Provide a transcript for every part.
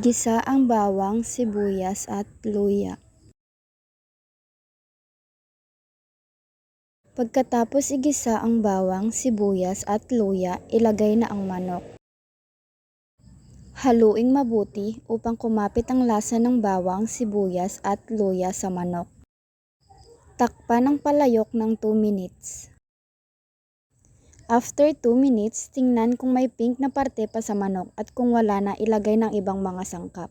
Igisa ang bawang, sibuyas at luya. Pagkatapos igisa ang bawang, sibuyas at luya, ilagay na ang manok. Haluing mabuti upang kumapit ang lasa ng bawang, sibuyas at luya sa manok. Takpan ng palayok ng 2 minutes. After 2 minutes, tingnan kung may pink na parte pa sa manok at kung wala na, ilagay ng ibang mga sangkap.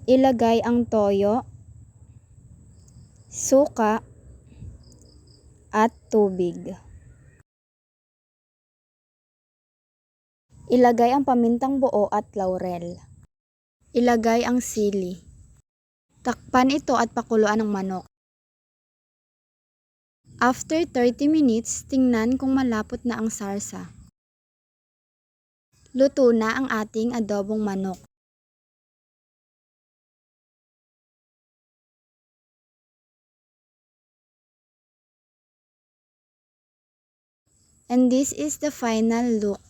Ilagay ang toyo, suka, at tubig. Ilagay ang pamintang buo at laurel. Ilagay ang sili. Takpan ito at pakuluan ang manok. After 30 minutes, tingnan kung malapot na ang sarsa. Luto na ang ating adobong manok. And this is the final look.